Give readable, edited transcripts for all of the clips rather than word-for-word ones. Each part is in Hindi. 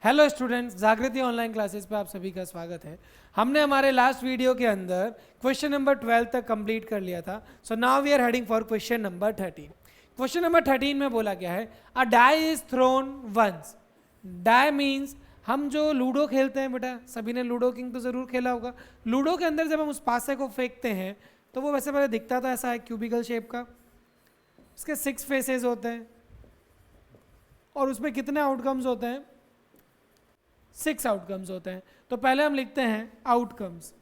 हेलो स्टूडेंट्स, जागृति ऑनलाइन क्लासेस पे आप सभी का स्वागत है। हमने हमारे लास्ट वीडियो के अंदर क्वेश्चन नंबर 12 तक कंप्लीट कर लिया था। So now we are heading for question number 13। Question number 13 में बोला गया है a die is thrown once. Die means हम जो लूडो खेलते हैं, बेटा सभी ने लूडो किंग तो जरूर खेला होगा। लूडो के अंदर जब हम उस पासे को फेंकते हैं तो वो वैसे पहले दिखता था ऐसा है, क्यूबिकल शेप का। उसके 6 फेसेस होते हैं और उसमें कितने आउटकम्स होते हैं? 6 आउटकम्स होते हैं। तो पहले हम लिखते हैं आउटकम्स।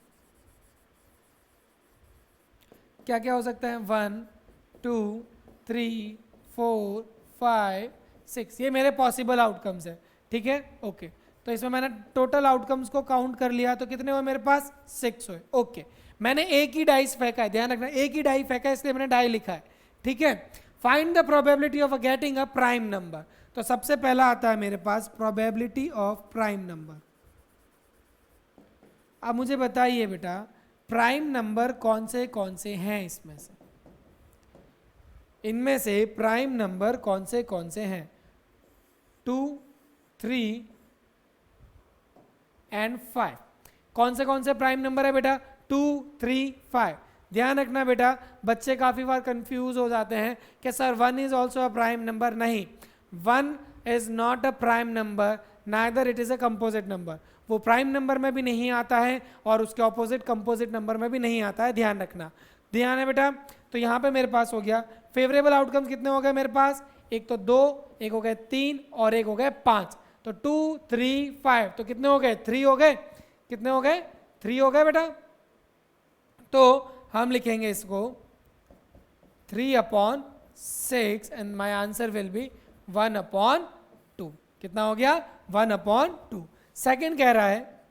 क्या क्या हो सकता है? 1 2 3 4 5 6। ये मेरे पॉसिबल आउटकम्स है, ठीक है, ओके। तो इसमें मैंने टोटल आउटकम्स को काउंट कर लिया, तो कितने हुए मेरे पास? 6 हुए, ओके। मैंने एक ही डाइस फेंका है, ध्यान रखना, एक ही डाई फेंका है, इसलिए मैंने डाई लिखा है, ठीक है। Find the probability of getting a prime number. तो सबसे पहला आता है मेरे पास प्रोबेबिलिटी ऑफ प्राइम नंबर। अब मुझे बताइए बेटा, प्राइम नंबर कौन से हैं इसमें से? इनमें से प्राइम नंबर कौन से हैं? 2 3 एंड 5। कौन से प्राइम नंबर है बेटा? 2 3 5। ध्यान रखना बेटा, बच्चे काफी बार कंफ्यूज हो जाते हैं कि sir 1 is also a prime number. नहीं, 1 is not a prime number, neither it is a composite number. वो प्राइम नंबर में भी नहीं आता है और उसके ऑपोजिट कंपोजिट नंबर में भी नहीं आता है, ध्यान रखना। ध्यान है बेटा। तो यहाँ पे मेरे पास हो गया फेवरेबल आउटकम्स। कितने हो गए मेरे पास? एक तो 2, एक हो गए 3 और एक हो गए 5। तो 2 3 5, तो कितने हो गए? 3 हो गए। कितने हो गए? 3 हो गए बेटा। तो हम लिखेंगे इसको 3/6 and my answer will be 1/2। कितना हो गया? 1/2। सेकेंड कह रहा है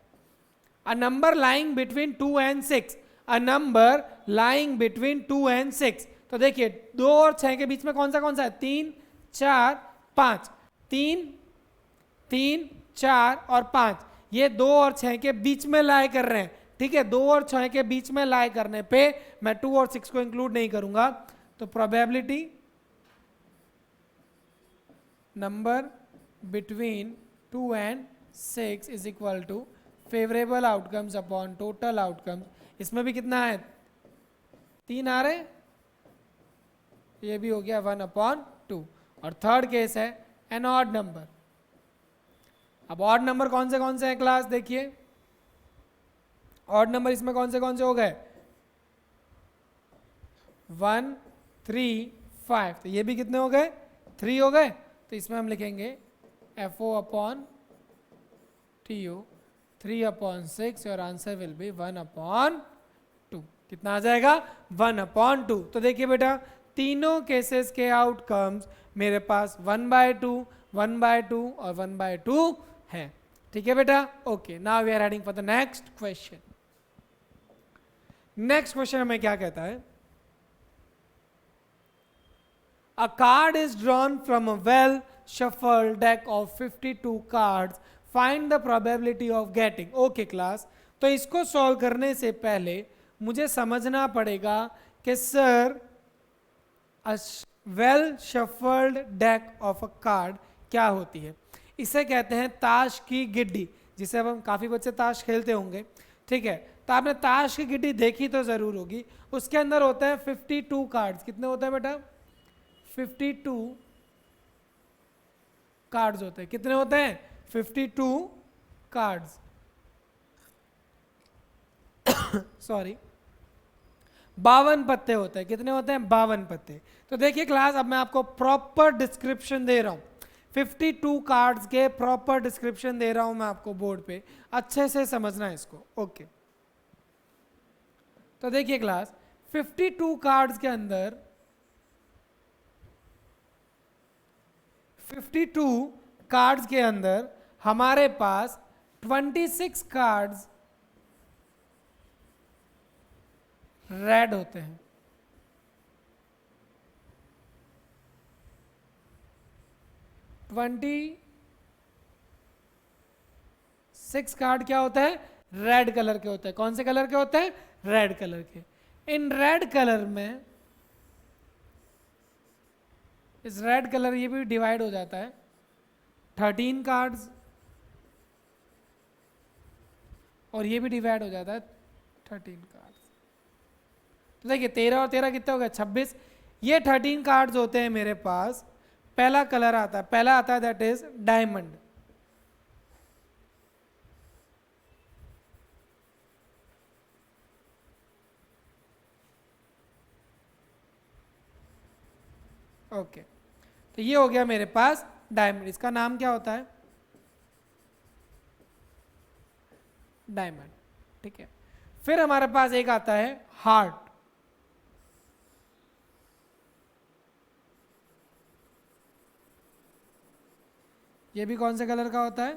a number lying between 2 and 6। A number lying between 2 and 6। तो देखिए 2 और 6 के बीच में कौन सा है? 3 4 5। 3 3 4 और 5, ये 2 और 6 के बीच में लाई कर रहे हैं, ठीक है। 2 और 6 के बीच में लाई करने पे मैं 2 और 6 को इंक्लूड नहीं करूंगा। तो probability number between 2 and 6 is equal to favourable outcomes upon total outcomes. इसमें भी कितना है? 3 आ रहे, ये भी हो गया 1/2। और थर्ड केस है एन ऑड नंबर। अब ऑड नंबर कौन से हैं क्लास? देखिए ऑड नंबर इसमें कौन से हो गए? 1 3 5। तो ये भी कितने हो गए? 3 हो गए। तो इसमें हम लिखेंगे FO/TO 3/6। और आंसर विल बी 1/2। कितना आ जाएगा? 1/2। तो देखिए बेटा, तीनों केसेस के आउटकम्स मेरे पास 1/2 1/2 और 1/2 है, ठीक है बेटा, okay. Now we are heading for the next question. Next question हमें क्या कहता है? A card is drawn from a well shuffled deck of 52 cards. Find the probability of getting. Okay class, तो इसको सॉल्व करने से पहले मुझे समझना पड़ेगा कि sir a well shuffled deck of a card क्या होती है। इसे कहते हैं ताश की गिड्डी, जिसे अब हम काफ़ी बच्चे ताश खेलते होंगे, ठीक है। तो आपने ताश की गिड्डी देखी तो ज़रूर होगी। उसके अंदर होते हैं 52 कार्ड्स। कितने होते हैं बेटा? 52 कार्ड्स होते हैं। कितने होते हैं? 52 कार्ड्स सॉरी, 52 पत्ते होते हैं। कितने होते हैं? 52 पत्ते। तो देखिए क्लास, अब मैं आपको प्रॉपर डिस्क्रिप्शन दे रहा हूं, 52 कार्ड्स के प्रॉपर डिस्क्रिप्शन दे रहा हूं मैं आपको बोर्ड पे, अच्छे से समझना है इसको, ओके। तो देखिए क्लास, 52 कार्ड्स के अंदर 52 कार्ड्स के अंदर हमारे पास 26 कार्ड्स रेड होते हैं। 26 कार्ड क्या होता है? रेड कलर के होते हैं। कौन से कलर के होते हैं? रेड कलर के। इन रेड कलर में, इस रेड कलर ये भी डिवाइड हो जाता है 13 कार्ड्स और ये भी डिवाइड हो जाता है 13 कार्ड्स। तो देखिए 13 और 13 कितने हो गए 26। ये 13 कार्ड्स होते हैं मेरे पास। पहला कलर आता है, पहला आता है दैट इज डायमंड। ओके तो ये हो गया मेरे पास डायमंड। इसका नाम क्या होता है डायमंड। ठीक है, फिर हमारे पास एक आता है हार्ट। ये भी कौन से कलर का होता है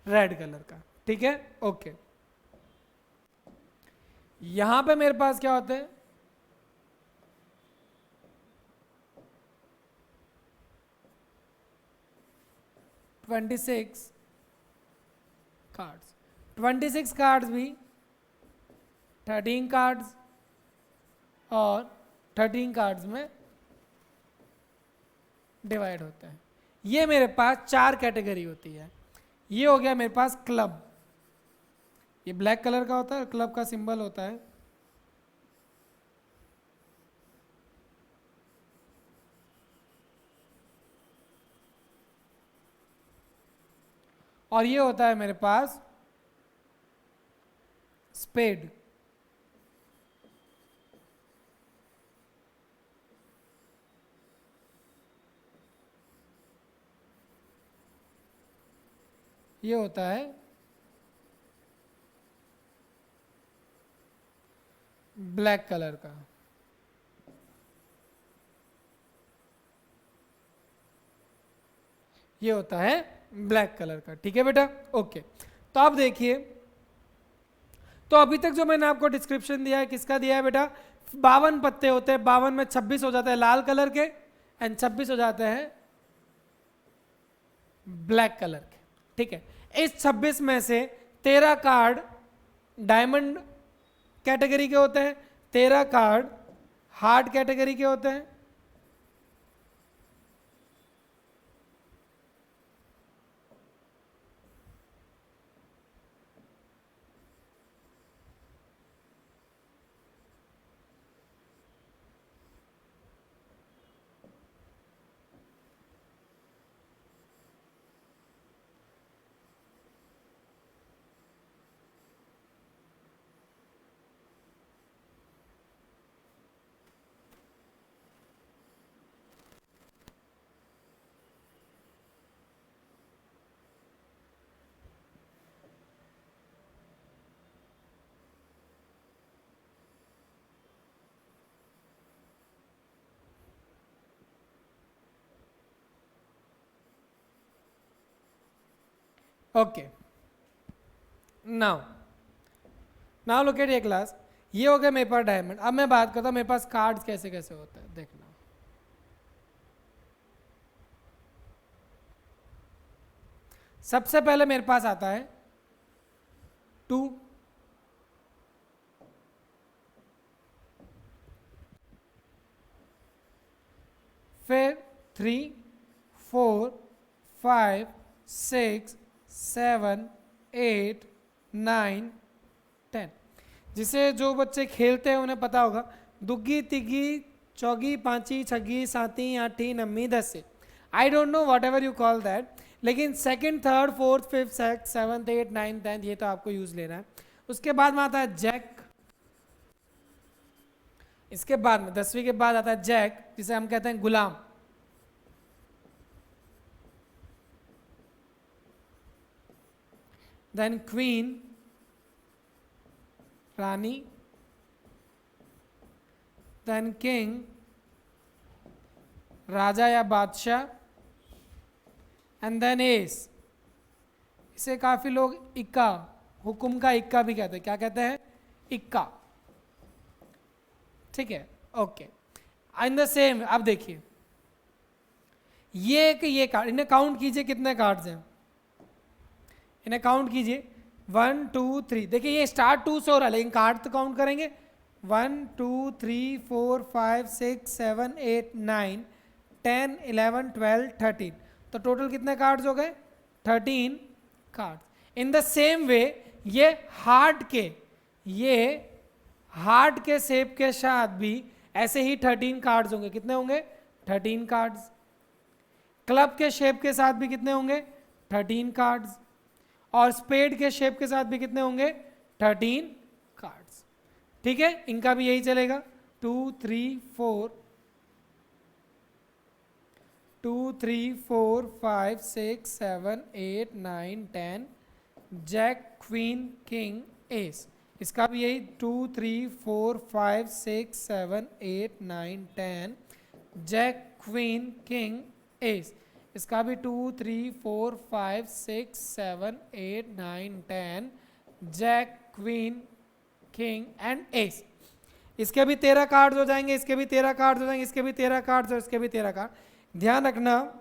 रेड कलर का। ठीक है ओके। यहां पे मेरे पास क्या होते हैं 26 कार्ड्स। 26 कार्ड्स भी 13 कार्ड्स और 13 कार्ड्स में डिवाइड होते हैं। ये मेरे पास 4 कैटेगरी होती है। ये हो गया मेरे पास क्लब, ये ब्लैक कलर का होता है, क्लब का सिंबल होता है। और ये होता है मेरे पास स्पेड। ये होता है ब्लैक कलर का। ये होता है ब्लैक कलर का। ठीक है बेटा ओके। तो आप देखिए, तो अभी तक जो मैंने आपको डिस्क्रिप्शन दिया है किसका दिया है बेटा 52 पत्ते होते हैं, 52 में 26 हो जाते हैं लाल कलर के एंड 26 हो जाते हैं ब्लैक कलर के। ठीक है, इस 26 में से 13 कार्ड डायमंड कैटेगरी के होते हैं, 13 कार्ड हार्ड कैटेगरी के होते हैं। Okay now now look at ये क्लास। ये हो गया मेरे पास डायमंड। अब मैं बात करता हूं मेरे पास कार्ड्स कैसे कैसे होते हैं देखना। सबसे पहले मेरे पास आता है 2, फिर 3, 4, 5, 6, 7, 8, 9, 10। जिसे जो बच्चे खेलते हैं उन्हें पता होगा दुग्गी तिग्गी चौगी पांची छग्गी साती आठी नम्मी 10 से। I don't know what ever you call that, लेकिन second third fourth fifth six seventh eight ninth 10th ये तो आपको यूज लेना है। उसके बाद में आता है जैक। इसके बाद में 10वीं के बाद आता है जैक जिसे हम कहते हैं गुलाम। देन क्वीन रानी, देन किंग राजा या बादशाह, एंड देन एस। इसे काफी लोग इक्का हुकुम का इक्का भी कहते हैं। क्या कहते हैं इक्का। ठीक है ओके। इन द सेम अब देखिए ये कार्ड, इन्हें काउंट कीजिए कितने कार्ड्स हैं, इन्हें काउंट कीजिए 1 2 3। देखिए ये स्टार्ट 2 से हो रहा है लेकिन कार्ड तो काउंट करेंगे 1 2 3 4 5 6 7 8 9 10 11 12 13। तो टोटल कितने कार्ड्स हो गए? 13 cards. In the same way ये हार्ट के शेप के साथ भी ऐसे ही 13 कार्ड्स होंगे। कितने होंगे? 13 कार्ड्स। क्लब के शेप के साथ भी कितने होंगे? 13 कार्ड्स। और स्पेड के शेप के साथ भी कितने होंगे? 13 कार्ड्स। ठीक है, इनका भी यही चलेगा। 2 3 4 2 3 4 5 6 7 8 9 10 जैक क्वीन किंग एस। इसका भी यही 2 3 4 5 6 7 8 9 10 जैक क्वीन किंग एस। इसका भी 2 3 4 5 6 7 8 9 10 jack queen king and ace. इसके भी 13 कार्ड्स हो जाएंगे, इसके भी 13 कार्ड्स हो जाएंगे, इसके भी 13 कार्ड्स और इसके भी 13 कार्ड। ध्यान रखना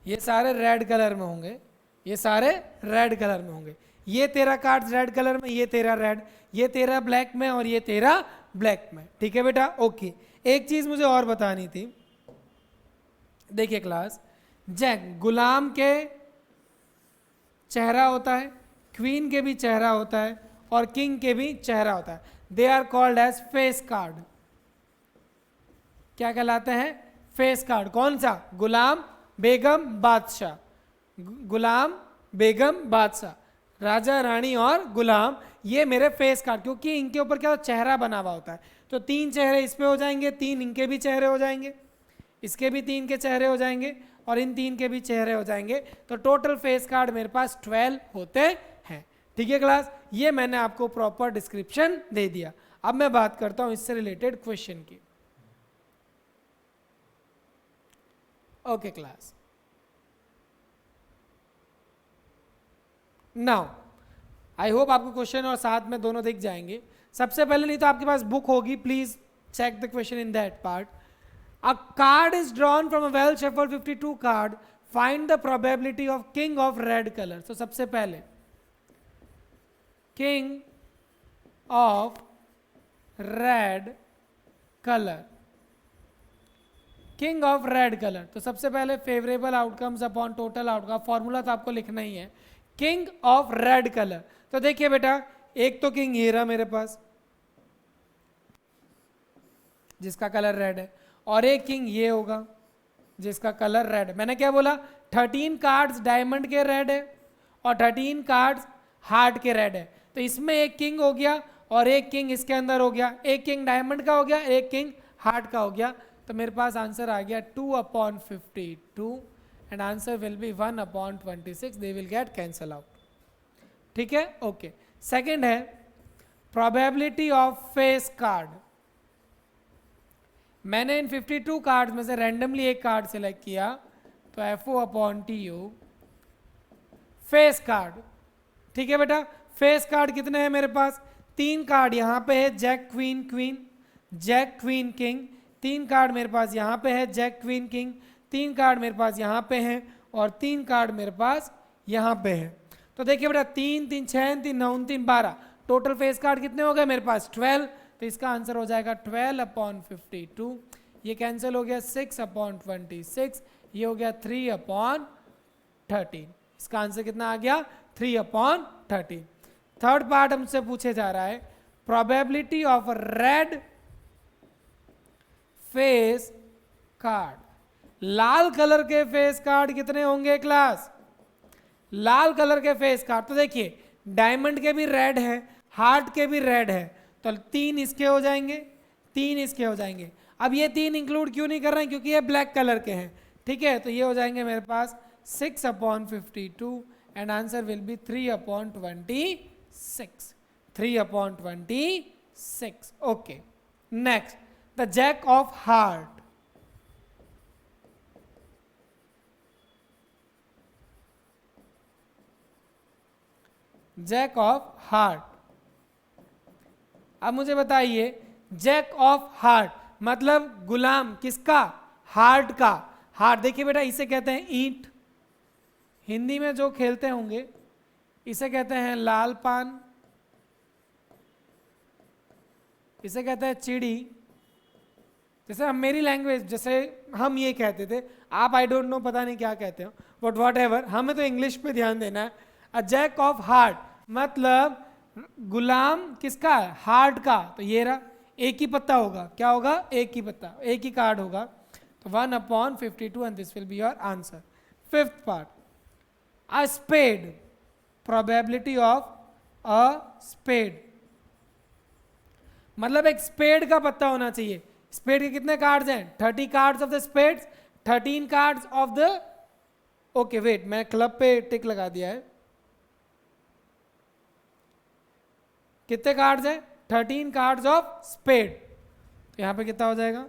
ये सारे रेड कलर में होंगे, ये सारे रेड कलर में होंगे। ये 13 कार्ड्स रेड कलर में, ये 13 रेड, ये 13 ब्लैक में और ये 13 ब्लैक में। ठीक है बेटा, ओके। एक चीज मुझे और बतानी थी। देखिए क्लास, जैक गुलाम के चेहरा होता है, क्वीन के भी चेहरा होता है और किंग के भी चेहरा होता है। They are called as face card. क्या कहलाते हैं? Face card. कौन सा? गुलाम, बेगम, बादशाह। गुलाम, बेगम, बादशाह, राजा, रानी और गुलाम, ये मेरे फेस कार्ड। क्योंकि इनके ऊपर क्या चेहरा बना हुआ होता है, तो 3 चेहरे इस पे हो जाएंगे, 3 इनके भी चेहरे हो जाएंगे, इसके भी 3 के चेहरे हो जाएंगे और इन 3 के भी चेहरे हो जाएंगे। तो टोटल फेस कार्ड मेरे पास 12 होते हैं। ठीक है क्लास, ये मैंने आपको प्रॉपर डिस्क्रिप्शन दे दिया। अब मैं बात करता हूं इससे रिलेटेड क्वेश्चन की। Okay class, now I hope आपको क्वेश्चन और साथ में दोनों दिख जाएंगे। सबसे पहले, नहीं तो आपके पास बुक होगी, please check the question in that part. A card is drawn from a well shuffled 52 card. Find the probability of king of red color. So सबसे पहले king of red color. king of red color. तो सबसे पहले favorable outcomes upon total outcome. Formula तो आपको लिखना ही है। king of red color. तो देखिए बेटा, एक तो king ये रहा मेरे पास जिसका कलर रेड है, और एक किंग ये होगा जिसका कलर रेड है। मैंने क्या बोला? 13 कार्ड्स डायमंड के रेड है और 13 कार्ड्स हार्ट के रेड है। तो इसमें एक किंग हो गया और एक किंग इसके अंदर हो गया, एक किंग डायमंड का हो गया, एक किंग हार्ट का हो गया। तो मेरे पास आंसर आ गया 2/52 and answer will B 1/26। They will get cancel out. ठीक है, ओके। सेकेंड है प्रोबेबिलिटी ऑफ फेस कार्ड। मैंने इन 52 कार्ड में से रैंडमली एक कार्ड सिलेक्ट किया, तो FO/TU फेस कार्ड। ठीक है बेटा, फेस कार्ड कितने हैं मेरे पास? 3 कार्ड यहाँ पे है, jack queen queen, jack queen king. 3 card मेरे पास यहाँ पे है, जैक क्वीन किंग। 3 कार्ड मेरे पास यहाँ पे हैं और 3 कार्ड मेरे पास यहाँ पे है। तो देखिए बेटा, 3 3 6 3 9 3 12, टोटल फेस कार्ड कितने हो गए मेरे पास? 12। तो इसका आंसर हो जाएगा 12/52। ये कैंसिल हो गया 6/26, ये हो गया 3/13। इसका आंसर कितना आ गया? 3/13। थर्ड पार्ट हमसे पूछे जा रहा है probability of red face card. Lal colour के फेस कार्ड कितने होंगे क्लास? लाल कलर के फेस कार्ड, तो देखिए डायमंड के भी रेड है, हार्ट के भी रेड है, तो 3 इसके हो जाएंगे, 3 इसके हो जाएंगे। अब ये 3 इंक्लूड क्यों नहीं कर रहे हैं? क्योंकि ये ब्लैक कलर के हैं। ठीक है, तो ये हो जाएंगे मेरे पास 6/52 and answer will be 3/26। 3/26। Okay, next the jack of heart. Jack of heart. अब मुझे बताइए, जैक ऑफ हार्ट मतलब गुलाम किसका? हार्ट का। हार्ट देखिए बेटा, इसे कहते हैं ईंट, हिंदी में जो खेलते होंगे इसे कहते हैं लाल पान, इसे कहते हैं चिड़ी, जैसे हम मेरी लैंग्वेज, जैसे हम ये कहते थे, आप आई डोंट नो पता नहीं क्या कहते हो, बट वॉट एवर, हमें तो इंग्लिश पे ध्यान देना है। अ जैक ऑफ हार्ट मतलब गुलाम किसका है? हार्ट का। तो ये रहा, एक ही पत्ता होगा, क्या होगा? एक ही पत्ता, एक ही कार्ड होगा। तो 1/52 and this will be your answer. Fifth part, a spade, probability of a spade मतलब एक स्पेड का पत्ता होना चाहिए। स्पेड के कितने कार्ड्स हैं? 30 cards of the spades, 13 cards of the, okay wait, मैं क्लब पे टिक लगा दिया है। कितने कार्ड्स हैं? 13 कार्ड्स ऑफ स्पेड। तो यहां पे कितना हो जाएगा?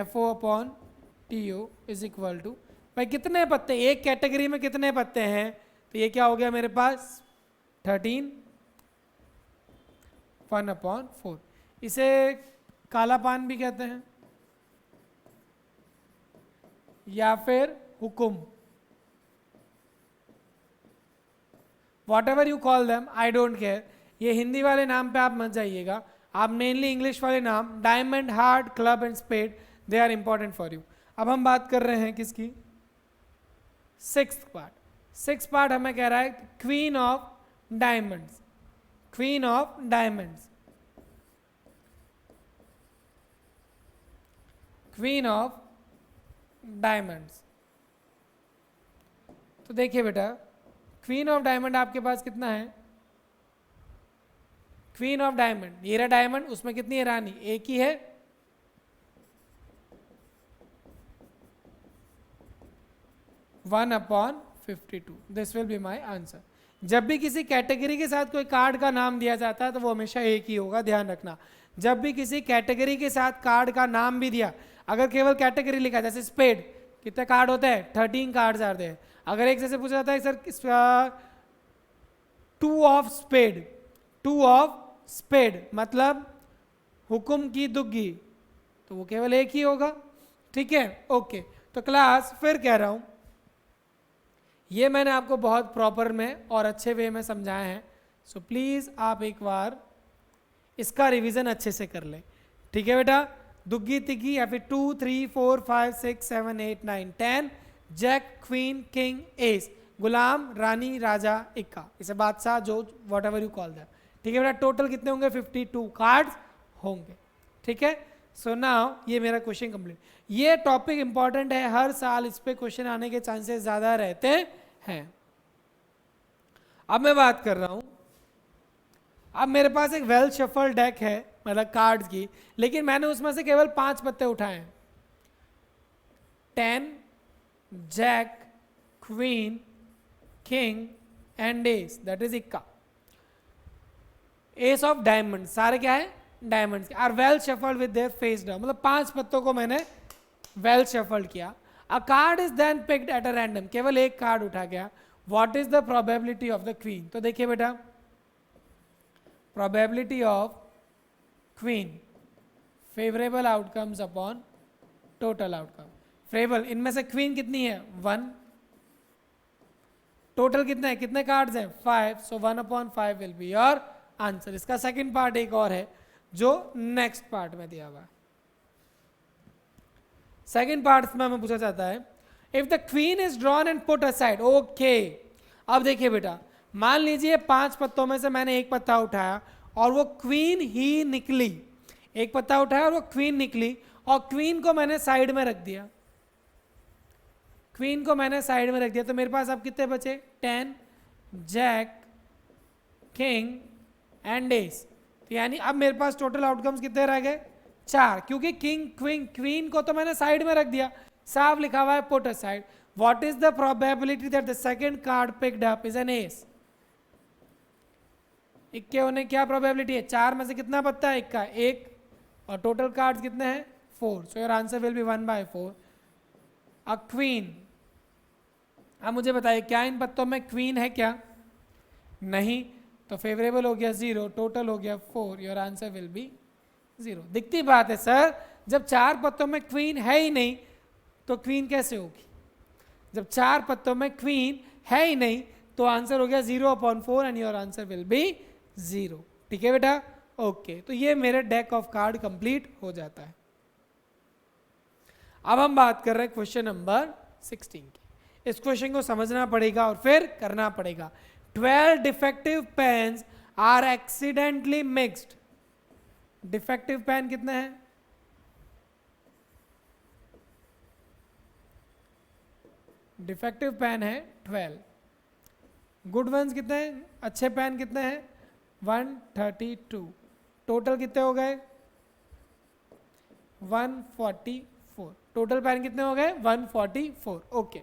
FO/TO इज इक्वल टू, भाई कितने पत्ते, एक कैटेगरी में कितने पत्ते हैं? तो ये क्या हो गया मेरे पास? 13, 1/4। इसे काला पान भी कहते हैं या फिर हुकुम, what ever you call them, I don't care. ये हिंदी वाले नाम पे आप मत जाइएगा, आप मेनली इंग्लिश वाले नाम, diamond, heart, club and spade, they are important for you. अब हम बात कर रहे हैं किसकी? Sixth part. सिक्स्थ पार्ट हमें कह रहा है queen of diamonds, queen of diamonds, queen of diamonds. तो देखिए बेटा, क्वीन ऑफ डायमंड आपके पास कितना है? क्वीन ऑफ डायमंड, ये रहा डायमंड, उसमें कितनी है रानी? एक ही है। One upon 52, this will be my answer. जब भी किसी कैटेगरी के साथ कोई कार्ड का नाम दिया जाता है तो वो हमेशा एक ही होगा, ध्यान रखना। जब भी किसी कैटेगरी के साथ कार्ड का नाम भी दिया, अगर केवल कैटेगरी लिखा, जैसे स्पेड, कितने कार्ड होते हैं? 13 कार्ड्स आते हैं। अगर एक जैसे पूछा जाता है sir 2 of spade, 2 of spade मतलब हुकुम की दुग्गी, तो वो केवल एक ही होगा, ठीक है? ओके, तो क्लास फिर कह रहा हूं, ये मैंने आपको बहुत प्रॉपर में और अच्छे वे में समझाया है, सो प्लीज आप एक बार इसका रिवीजन अच्छे से कर लें, ठीक है बेटा? दुग्गी तिग्गी या फिर 2 3 4 5 6 7 8 9 10, जैक, क्वीन, किंग, एस, गुलाम, रानी, राजा, इक्का, इसे बादशाह, जो what ever you call that, ठीक है बेटा? टोटल कितने होंगे? 52 कार्ड्स होंगे, ठीक है? सो नाउ ये मेरा क्वेश्चन कंप्लीट। ये टॉपिक इंपॉर्टेंट है, हर साल इस पे क्वेश्चन आने के चांसेस ज्यादा रहते हैं। अब मैं बात कर रहा हूं, अब मेरे पास एक वेल शफल डेक है, मतलब कार्ड्स की, लेकिन मैंने उसमें से केवल 5 पत्ते उठाए हैं। 10, jack, queen, king and ace, that is इक्का। एस ऑफ डायमंड, सारे क्या है? Diamonds are well shuffled with their face down, मतलब 5 पत्तों को मैंने वेल शफल्ड किया। A card is then picked at a random, केवल एक कार्ड उठा गया। What is the probability of the queen? तो देखिए बेटा, probability of queen, favourable outcomes upon total outcome. Favourable, इनमें से क्वीन कितनी है? 1, टोटल कितने हैं? कितने कार्ड्स हैं? 5, सो 1/5 विल बी योर आंसर। इसका सेकंड पार्ट एक और है जो नेक्स्ट पार्ट में दिया हुआ है। सेकंड पार्ट में हमें पूछा जाता है, if the queen is drawn and put aside, okay. अब देखिए बेटा, मान लीजिए 5 पत्तों में से मैंने एक पत्ता उठाया और वो क्वीन ही निकली। एक पत्ता उठाया और वो क्वीन निकली, और क्वीन को मैंने साइड में रख दिया, क्वीन को मैंने साइड में रख दिया। तो मेरे पास अब कितने बचे? 10, जैक, किंग एंड एस। तो यानी अब मेरे पास टोटल आउटकम्स कितने रह गए? 4, क्योंकि किंग, क्वीन को तो मैंने साइड में रख दिया, साफ लिखा हुआ है put aside. What is the probability that the second card picked up is an S? इक्के होने क्या प्रोबेबिलिटी है? 4 में से कितना पत्ता है? इक्का, 1, और टोटल कार्ड्स कितने हैं? 4, सो your answer will B 1/4। A queen, अब मुझे बताइए क्या इन पत्तों में क्वीन है क्या? नहीं, तो फेवरेबल हो गया 0, टोटल हो गया 4, योर आंसर विल बी 0। दिखती बात है सर, जब 4 पत्तों में क्वीन है ही नहीं तो क्वीन कैसे होगी? जब 4 पत्तों में क्वीन है ही नहीं तो आंसर हो गया 0/4 and your answer will B 0, ठीक है बेटा? ओके, तो ये मेरे डेक ऑफ कार्ड कंप्लीट हो जाता है। अब हम बात कर रहे हैं क्वेश्चन नंबर 16 की। इस क्वेश्चन को समझना पड़ेगा और फिर करना पड़ेगा। 12 defective pens are accidentally mixed. Defective pen कितने हैं? डिफेक्टिव पेन है 12। गुड वंस कितने हैं? अच्छे पेन कितने हैं? 132। टोटल कितने हो गए? 144। टोटल पेन कितने हो गए? 144। Okay.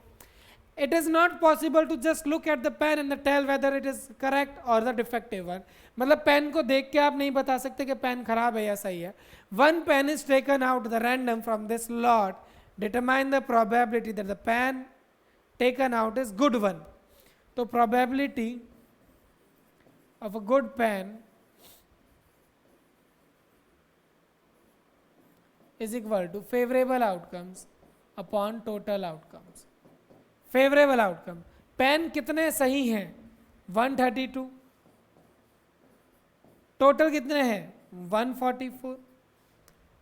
It is not possible to just look at the pen and tell whether it is correct or the defective one. मतलब पेन को देख के आप नहीं बता सकते कि पेन खराब है या सही है। One pen is taken out the random from this lot. Determine the probability that the pen taken out is good one. तो probability of a good pen is equal to favorable outcomes upon total outcomes. Favourable outcome, pen कितने सही हैं? 132। टोटल कितने हैं? 144।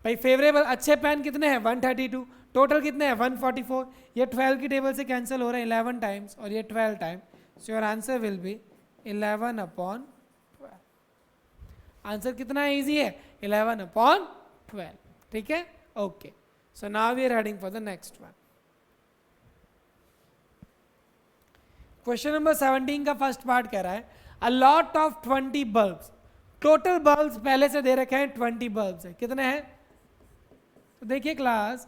भाई फेवरेबल अच्छे पेन कितने हैं? 132। टोटल कितने हैं? 144। ये 12 की टेबल से कैंसिल हो रहे हैं 11 टाइम्स और ये 12 times, so your answer will be 11/12। Answer कितना इजी है? 11/12। ठीक है, okay. So now we are heading for the next one. Question number 17 का फर्स्ट पार्ट कह रहा है a lot of 20 bulbs. Total bulbs पहले से दे रखे हैं 20 बल्ब्स है। कितने हैं? तो देखिए क्लास,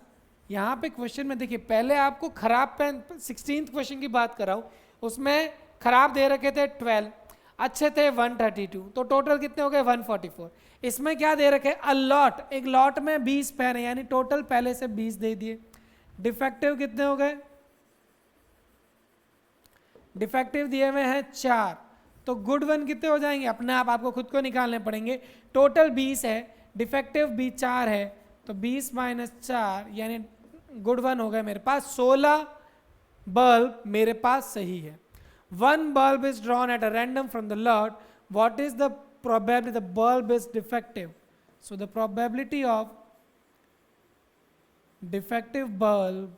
यहाँ पे क्वेश्चन में देखिए, पहले आपको खराब पेन 16th क्वेश्चन की बात कर रहा हूँ, उसमें खराब दे रखे थे 12, अच्छे थे 132, तो टोटल कितने हो गए? 144। इसमें क्या दे रखे? अ लॉट, एक लॉट में 20 पेन है, यानी टोटल पहले से 20 दे दिए। डिफेक्टिव कितने हो गए? डिफेक्टिव दिए हुए हैं 4, तो गुड वन कितने हो जाएंगे? अपने आप आपको खुद को निकालने पड़ेंगे। टोटल 20 है, डिफेक्टिव भी 4 है, तो 20 - 4 यानी गुड वन हो गए मेरे पास 16 बल्ब मेरे पास सही है। 1 bulb is drawn at a random from the lot. What is the probability the bulb is defective? So the probability of defective bulb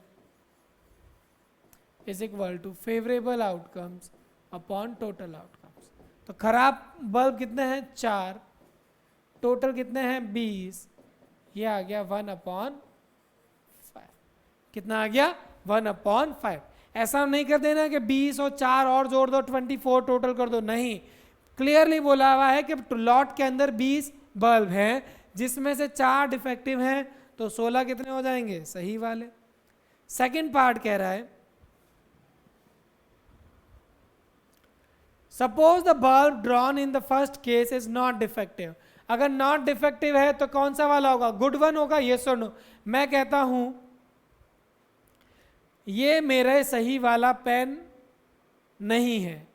is equal to favorable outcomes upon total outcomes. तो खराब बल्ब कितने हैं? 4, टोटल कितने हैं? 20, ये आ गया 1/5। कितना आ गया? 1/5। ऐसा नहीं कर देना कि 20 और 4 और जोड़ दो 24 टोटल कर दो, नहीं। क्लियरली बोला हुआ है कि लॉट के अंदर 20 बल्ब हैं, जिसमें से 4 डिफेक्टिव हैं, तो 16 कितने हो जाएंगे? सही वाले। सेकंड पार्ट कह रहा है suppose the bulb drawn in the first case is not defective. अगर नॉट डिफेक्टिव है तो कौन सा वाला होगा? गुड वन होगा, येस और नो। मैं कहता हूं ये मेरे सही वाला पेन नहीं है,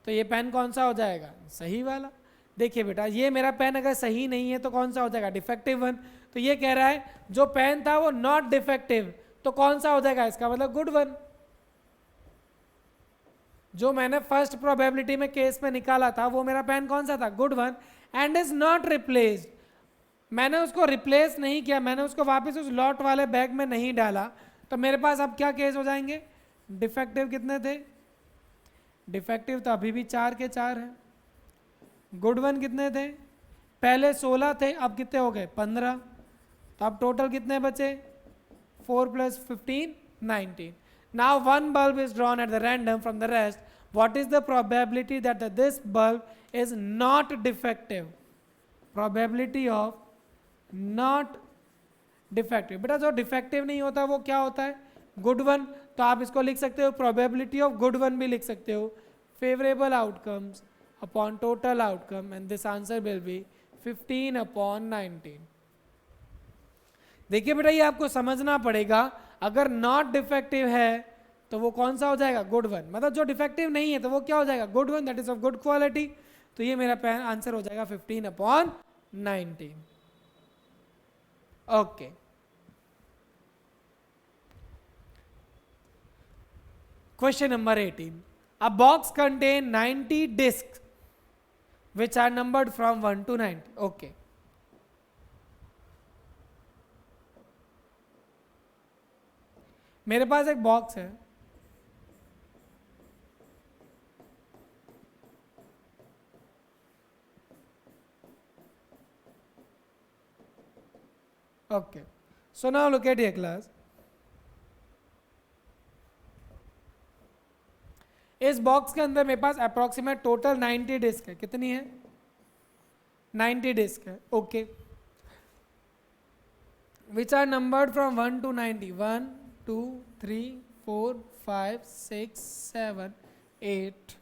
तो ये पेन कौन सा हो जाएगा? सही वाला। देखिए बेटा, ये मेरा पेन अगर सही नहीं है तो कौन सा हो जाएगा? Defective one. तो ये कह रहा है जो पेन था वो नॉट डिफेक्टिव, तो कौन सा हो जाएगा? इसका मतलब गुड वन। जो मैंने फर्स्ट प्रोबेबिलिटी में केस में निकाला था वो मेरा पेन कौन सा था? Good one. And is not replaced, मैंने उसको रिप्लेस नहीं किया, मैंने उसको वापस उस लॉट वाले बैग में नहीं डाला, तो मेरे पास अब क्या केस हो जाएंगे? डिफेक्टिव कितने थे? डिफेक्टिव तो अभी भी 4 के 4 हैं। गुड वन कितने थे? पहले 16 थे, अब कितने हो गए? 15। तो अब टोटल कितने बचे? 4 + 15 19। Now one bulb is drawn at the random from the rest. What is the probability that this bulb is not defective? Probability of not defective. बेटा जो डिफेक्टिव नहीं होता वो क्या होता है? Good one. तो आप इसको लिख सकते हो probability of good one भी लिख सकते हो, favorable outcomes upon total outcome, and this answer will be 15/19. देखिए बेटा, ये आपको समझना पड़ेगा, अगर नॉट डिफेक्टिव है तो वो कौन सा हो जाएगा? Good one. मतलब जो डिफेक्टिव नहीं है तो वो क्या हो जाएगा? Good one, that is of good quality. तो ये मेरा आंसर हो जाएगा 15/19। Okay, question number 18। A box contain 90 discs which are numbered from 1 to 90. Okay. मेरे पास एक बॉक्स है, okay, so now look at ये क्लास। इस बॉक्स के अंदर मेरे पास अप्रोक्सीमेट टोटल 90 डिस्क है। कितनी है? 90 डिस्क है। Okay, which are numbered from 1 to 90। 1 2 3 4 5 6 7 8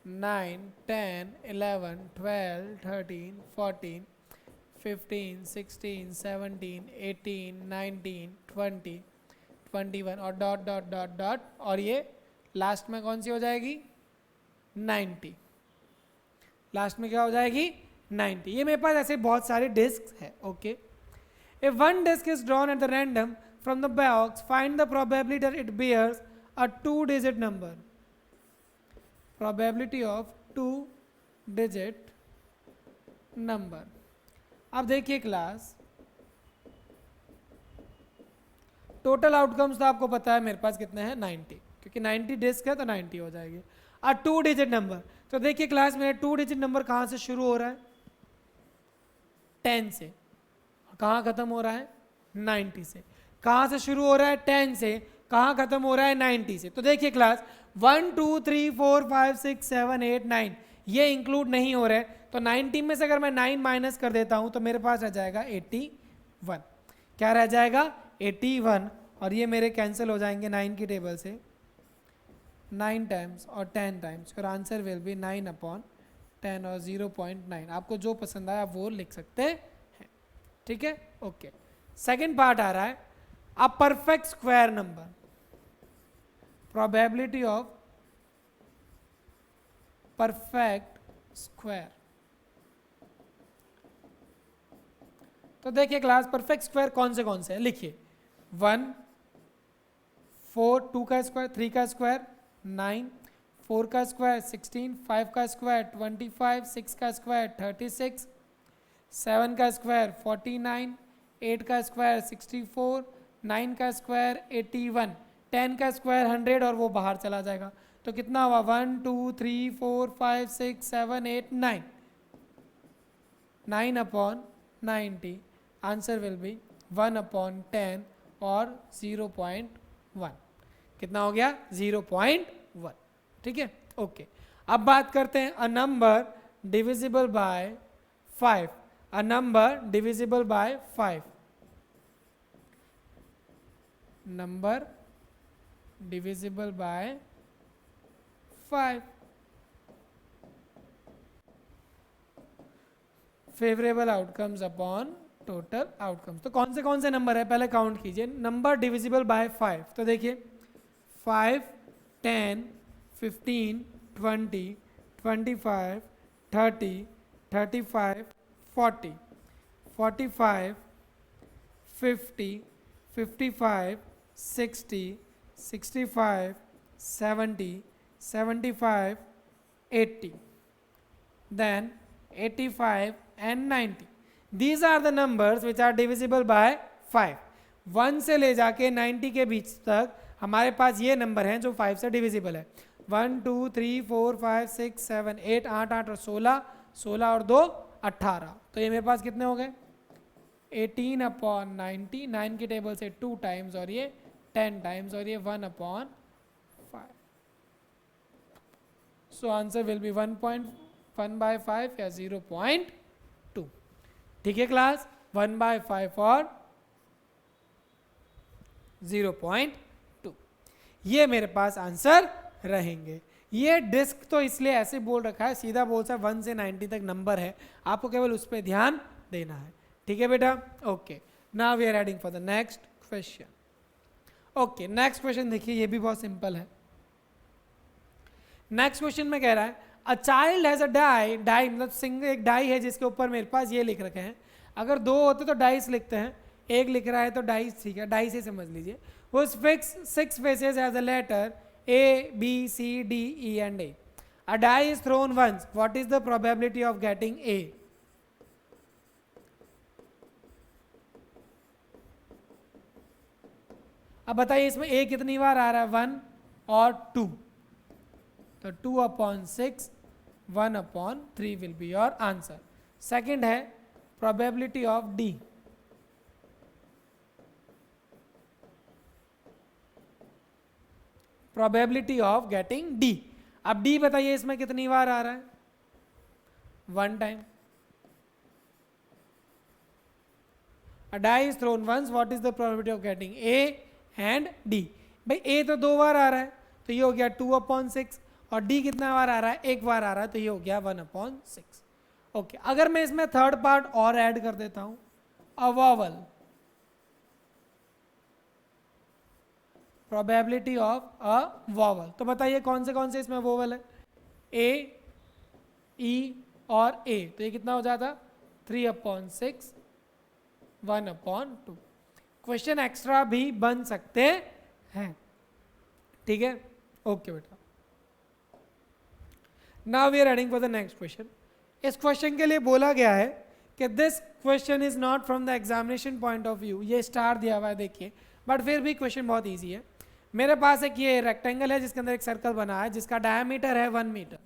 9 10 11 12 13 14 15 16 17 18 19 20 21 और डॉट डॉट डॉट डॉट, और ये लास्ट में कौन सी हो जाएगी? 90। लास्ट में क्या हो जाएगी? 90। ये मेरे पास ऐसे बहुत सारे डिस्क है। Okay, if one disc is drawn at the random from the box, find the probability that it bears a 2-digit number. Probability of 2-digit number. अब देखिए क्लास, टोटल आउटकम्स तो आपको पता है मेरे पास कितने हैं? 90, क्योंकि 90 डिस्क है तो 90 हो जाएगी। और 2-digit नंबर, तो देखिए क्लास में 2-digit नंबर कहाँ से शुरू हो रहा है? 10 से। कहाँ खत्म हो रहा है? 90 से। कहाँ से शुरू हो रहा है? 10 से। कहाँ खत्म हो रहा है? 90 से। तो देखिए क्लास 1 2 3 4 5 6 7 8 9 ये इंक्लूड नहीं हो रहे, तो 90 में से अगर मैं 9 माइनस कर देता हूँ तो मेरे पास रह जाएगा 81। क्या रह जाएगा? 81। और ये मेरे कैंसिल हो जाएंगे 9 की टेबल से 9 टाइम्स और 10 टाइम्स, और आंसर विल बी 9/10 और 0.9। आपको जो पसंद आया वो लिख सकते हैं। ठीक है, ओके। सेकेंड पार्ट आ रहा है, a perfect square number. Probability of perfect square. तो देखिए क्लास, परफेक्ट स्क्वायर कौन से हैं? लिखिए 1 4 2 का स्क्वायर, 3 का स्क्वायर 9, 4 का स्क्वायर 16, 5 का स्क्वायर 25, 6 का स्क्वायर 36, 7 का स्क्वायर 49, 8 का स्क्वायर 64, 9 का स्क्वायर 81, 10 का स्क्वायर 100 और वो बाहर चला जाएगा। तो कितना हुआ? 1 2 3 4 5 6 7 8 9, 9/90। आंसर विल बी 1/10 और 0.1। कितना हो गया? 0.1। ठीक है, ओके। अब बात करते हैं a number divisible by 5। A number divisible by 5। Number divisible by 5। Favourable outcomes upon total outcomes. तो कौन से नंबर है पहले काउंट कीजिए। नंबर डिविजिबल बाय 5, तो देखिए 5 10 15 20 25 30 35 40 45 50 55 60 65 70 75 80, then 85 and 90. These are the numbers which are divisible by 5. 1 से ले जाके 90 के बीच तक हमारे पास ये नंबर हैं जो 5 से डिविजिबल है। 1 2 3 4 5 6 7 8 8 8 और 16, 16 और 2 18। तो ये मेरे पास कितने हो गए? 18/90। 9 की टेबल से 2 टाइम्स और ये 10 टाइम्स और ये 1/5। सो आंसर विल बी 1.1/5 या 0.2। ठीक है क्लास, 1/5 और 0.2 ये मेरे पास आंसर रहेंगे। ये डिस्क तो इसलिए ऐसे बोल रखा है, सीधा बोल सा 1 से 90 तक नंबर है, आपको केवल उस पर ध्यान देना है। ठीक है बेटा, okay. Now we are heading for the next question. Okay, next question देखिए, ये भी बहुत सिंपल है। नेक्स्ट क्वेश्चन में कह रहा है a child has a die. Die मतलब सिंगल, एक डाई है जिसके ऊपर मेरे पास ये लिख रखे हैं। अगर 2 होते तो डाइस लिखते हैं, एक लिख रहा है तो डाइस, ठीक है, डाई से समझ लीजिए। Whose fixed 6 faces has a letter A, B, C, D, E and A. A die is thrown once. What is the probability of getting A? अब बताइए इसमें a कितनी बार आ रहा है, 1 और 2, तो 2/6, 1/3 will be your answer. Second है probability of D। Probability of getting D। अब D बताइए इसमें कितनी बार आ रहा है, 1 time. A die is thrown once, what is the probability of getting A and D? भाई A तो 2 बार आ रहा है तो ये हो गया 2/6, और D कितना बार आ रहा है, 1 बार आ रहा है तो ये हो गया 1/6। ओके, अगर मैं इसमें थर्ड पार्ट और ऐड कर देता हूं, a vowel, probability of a vowel, तो बताइए कौन से इसमें वॉवल है, A, E और A, तो ये कितना हो जाता, 3/6, 1/2। क्वेश्चन एक्स्ट्रा भी बन सकते हैं, ठीक है। ओके बेटा, now we are heading for the next question. इस क्वेश्चन के लिए बोला गया है कि this question is not from the examination point of view, ये स्टार दिया हुआ है देखिए, बट फिर भी क्वेश्चन बहुत ईजी है। मेरे पास एक ये रेक्टेंगल है जिसके अंदर एक सर्कल बना है जिसका डायमीटर है 1 मीटर।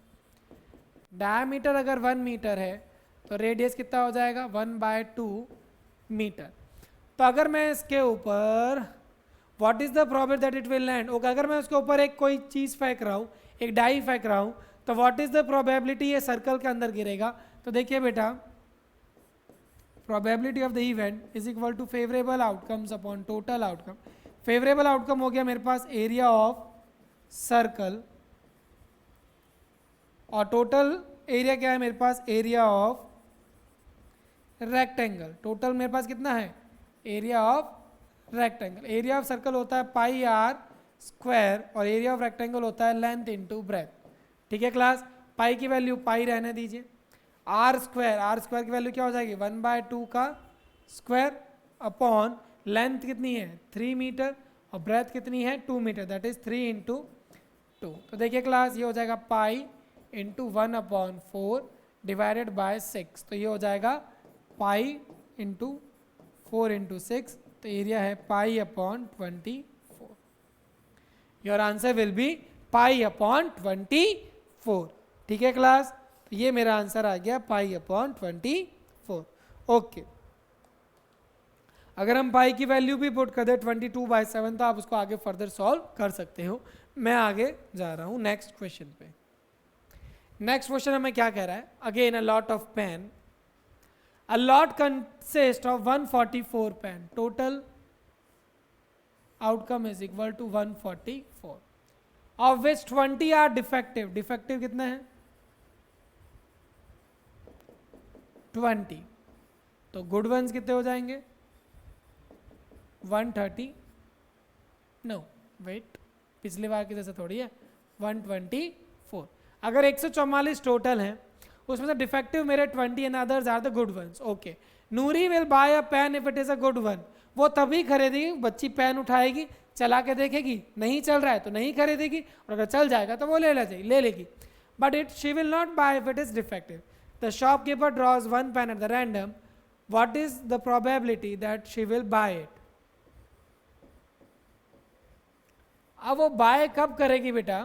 डायमीटर अगर 1 मीटर है तो रेडियस कितना हो जाएगा, 1/2 मीटर। तो अगर मैं इसके ऊपर what is the probability that it will land, okay, अगर मैं उसके ऊपर एक कोई चीज फेंक रहा हूँ, एक डाई फेंक रहा हूँ, तो व्हाट इज द प्रोबेबिलिटी ये सर्कल के अंदर गिरेगा। तो देखिए बेटा, probability of the event is equal to favourable outcomes upon total outcome. Favourable outcome हो गया मेरे पास एरिया ऑफ सर्कल, और टोटल एरिया क्या है मेरे पास, एरिया ऑफ रेक्टेंगल। टोटल मेरे पास कितना है, area of rectangle. Area of circle होता है πr² और एरिया ऑफ रेक्टेंगल होता है लेंथ इनटू ब्रेथ, ठीक है क्लास। पाई की वैल्यू पाई रहने दीजिए, r² की वैल्यू क्या हो जाएगी, 1/2 का स्क्वायर अपॉन लेंथ कितनी है 3 मीटर और ब्रेथ कितनी है 2 मीटर, दैट इज 3 × 2। तो देखिए क्लास, ये हो जाएगा पाई इंटू 1/4 डिवाइडेड बाय 6, तो ये हो जाएगा पाई इंटू 4 × 6, तो एरिया है π/24। योर आंसर विल बी π/24, ठीक है क्लास। तो ये मेरा आंसर आ गया π/24। ओके, अगर हम पाई की वैल्यू भी पुट कर दे 22/7 तो आप उसको आगे फर्दर सॉल्व कर सकते हो। मैं आगे जा रहा हूं नेक्स्ट क्वेश्चन पे। नेक्स्ट क्वेश्चन हमें क्या कह रहा है, again a lot of pen. A lot consists of 144 pen. Total outcome is equal to 144, of which 20 are defective. Defective कितने हैं, 20। तो गुड वंस कितने हो जाएंगे, 130, नो वेट, पिछली बार की जैसे थोड़ी है, 124। अगर 144 टोटल हैं, उसमें से डिफेक्टिव मेरे 20 and others are the good ones. Okay, Noori will buy a pen if it is a good one. वो तभी खरीदेगी, बच्ची पेन उठाएगी, चला के देखेगी, नहीं चल रहा है तो नहीं खरीदेगी, और अगर चल जाएगा तो वो ले लेगी। But it she will not buy if it is defective. The shopkeeper draws 1 pen at the random, what is the probability that she will buy it. अब वो बाय कब करेगी बेटा,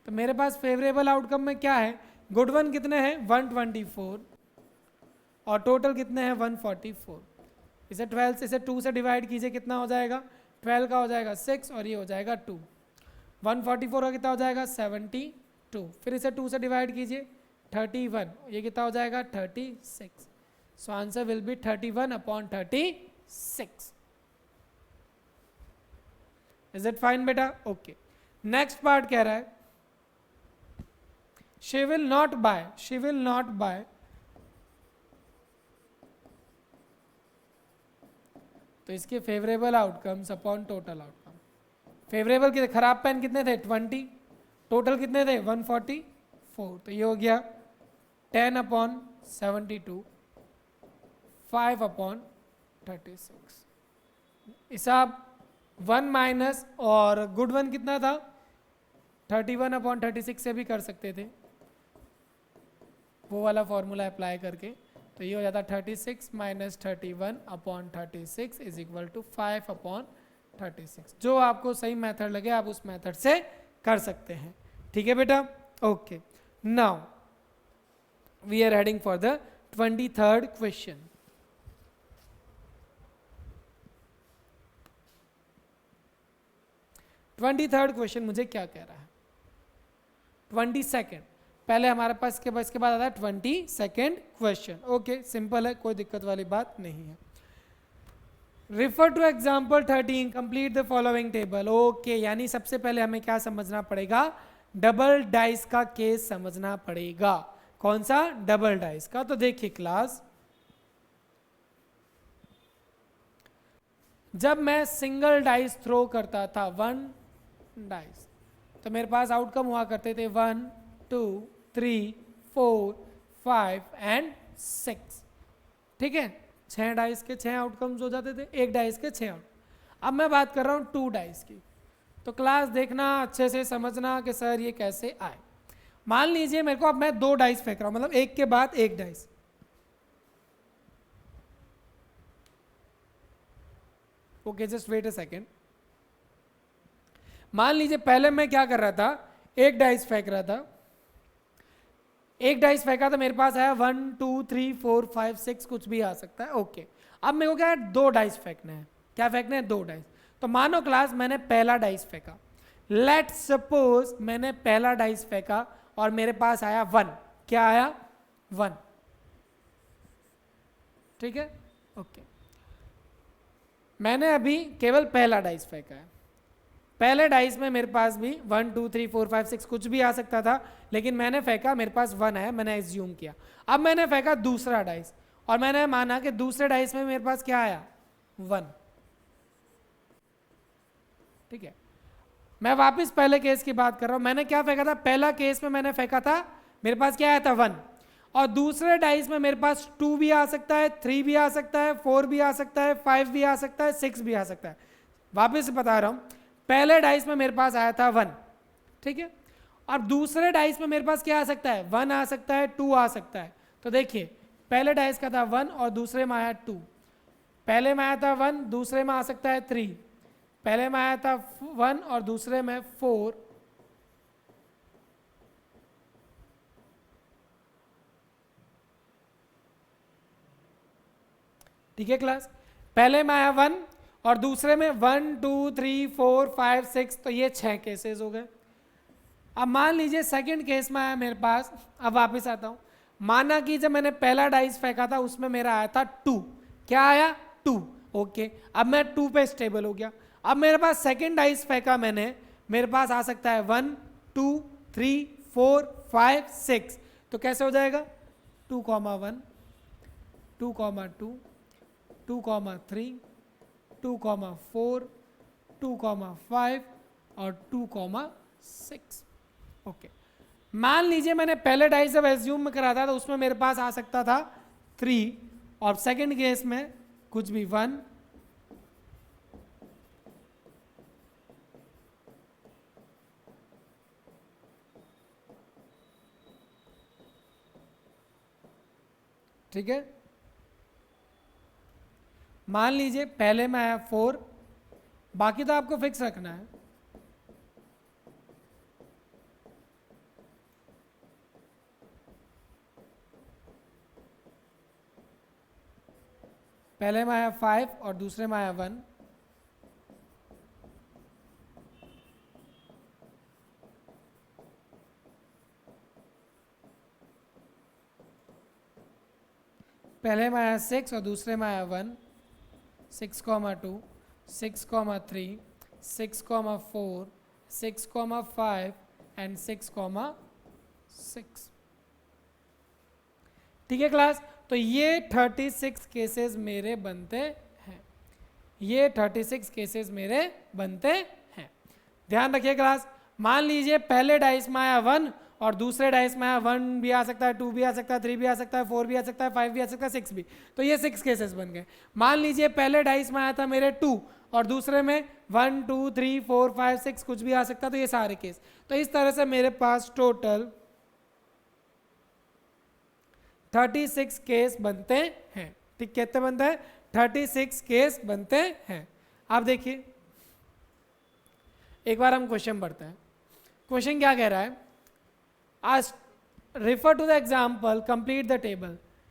तो मेरे पास फेवरेबल आउटकम में क्या है, गुड वन कितने हैं 124 और टोटल कितने हैं 144। इसे 2 से डिवाइड कीजिए, कितना हो जाएगा, 12 का हो जाएगा 6 और ये हो जाएगा 2। 144 का कितना हो जाएगा 72, फिर इसे 2 से डिवाइड कीजिए 31, ये कितना हो जाएगा 36। So answer will B 31/36। Is it fine बेटा। ओके, नेक्स्ट पार्ट कह रहा है she will not buy तो इसके favourable outcomes upon total outcome. Favourable कितने, खराब पेन कितने थे 20, टोटल कितने थे 144, तो ये हो गया 10/72, 5/36। हिसाब 1 माइनस और गुड वन कितना था 31/36 से भी कर सकते थे, वो वाला फॉर्मूला अप्लाई करके। तो ये हो जाता 36 - 31/36 इज इक्वल टू 5/36। 36। जो आपको सही मेथड लगे आप उस मेथड से कर सकते हैं। ठीक है बेटा, okay. Now we are heading for the 23rd question. 23rd question मुझे क्या कह रहा है? 22nd, पहले हमारे पास इसके बाद आता है 22nd क्वेश्चन। ओके, सिंपल है, कोई दिक्कत वाली बात नहीं है। Refer to example 13, complete the following table. Okay, यानी सबसे पहले हमें क्या समझना पड़ेगा? डबल डाइस का केस समझना पड़ेगा। कौन सा? डबल डाइस का। तो देखिए क्लास, जब मैं सिंगल डाइस थ्रो करता था, 1 डाइस, तो मेरे पास आउटकम हुआ करते थे 1 2 3 4 5 एंड 6। ठीक है, 6 डाइस के 6 आउटकम्स हो जाते थे, एक डाइस के 6 आउट। अब मैं बात कर रहा हूँ 2 डाइस की। तो क्लास देखना, अच्छे से समझना कि सर ये कैसे आए। मान लीजिए मेरे को, अब मैं 2 डाइस फेंक रहा हूँ, मतलब एक के बाद एक dice. Okay, just wait a second. मान लीजिए पहले मैं क्या कर रहा था, एक डाइस फेंक रहा था, एक डाइस फेंका तो मेरे पास आया 1 2 3 4 5 6, कुछ भी आ सकता है। ओके, अब मेरे को क्या है, 2 डाइस फेंकने हैं। क्या फेंकने हैं? 2 डाइस। तो मानो क्लास मैंने पहला डाइस फेंका, लेट सपोज मैंने पहला डाइस फेंका और मेरे पास आया 1। क्या आया? 1। ठीक है, ओके। मैंने अभी केवल पहला डाइस फेंका है। पहले डाइस में मेरे पास भी 1 2 3 4 5 6 कुछ भी आ सकता था, लेकिन मैंने फेंका, मेरे पास 1 है, मैंने एज्यूम किया। अब मैंने फेंका दूसरा डाइस और मैंने माना कि दूसरे डाइस में मेरे पास क्या आया? 1। ठीक है, मैं वापस पहले केस की बात कर रहा हूं। मैंने क्या फेंका था? पहला केस में मैंने फेंका था, मेरे पास क्या आया था? 1। और दूसरे डाइस में मेरे पास 2 भी आ सकता है, 3 भी आ सकता है, 4 भी आ सकता है, 5 भी आ सकता है, 6 भी आ सकता है। वापस बता रहा हूं, पहले डाइस में मेरे पास आया था 1। ठीक है, और दूसरे डाइस में मेरे पास क्या आ सकता है? 1 आ सकता है, 2 आ सकता है। तो देखिए, पहले डाइस का था 1 और दूसरे में आया 2। पहले में आया था 1, दूसरे में आ सकता है 3। पहले में आया था 1 और दूसरे में 4। ठीक है क्लास, पहले में आया 1 और दूसरे में 1 2 3 4 5 6, तो ये 6 केसेस हो गए। अब मान लीजिए सेकंड केस में आया मेरे पास, अब वापस आता हूं। माना कि जब मैंने पहला डाइस फेंका था उसमें मेरा आया था 2। क्या आया? 2। ओके, अब मैं 2 पे स्टेबल हो गया। अब मेरे पास सेकंड डाइस फेंका मैंने, मेरे पास आ सकता है 1 2 3 4 5 6। तो कैसे हो जाएगा? 2, 1 2, 2 2, 3 2, 4 2, 5 और 2, 6। ओके, मान लीजिए मैंने पहले डाइस जब एज्यूम में करा था तो उसमें मेरे पास आ सकता था 3 और सेकंड केस में कुछ भी 1 ठीक है, मान लीजिए पहले में आया 4, बाकी तो आपको फिक्स रखना है। पहले में आया 5 और दूसरे में आया 1। पहले में आया 6 और दूसरे में आया 1। 6, 2 6, 3 6, 4 6, 5 एंड 6, 6। ठीक है क्लास, तो ये 36 केसेस मेरे बनते हैं। ये 36 केसेस मेरे बनते हैं। ध्यान रखिए क्लास, मान लीजिए पहले डाइस में आया 1 और दूसरे डाइस में आया 1 भी आ सकता है, 2 भी आ सकता है, 3 भी आ सकता है, 4 भी आ सकता है, 5 भी आ सकता है, 6 भी। तो ये 6 केसेस बन गए। मान लीजिए पहले डाइस में आया था मेरे 2 और दूसरे में 1 2 3 4 5 6 कुछ भी आ सकता, तो ये सारे केस। तो इस तरह से मेरे पास टोटल 36 केस बनते हैं। ठीक, कितने बनते हैं? 36 केस बनते हैं। आप देखिए, एक बार हम क्वेश्चन पढ़ते हैं। क्वेश्चन क्या कह रहा है? आज refer to the example, complete the table.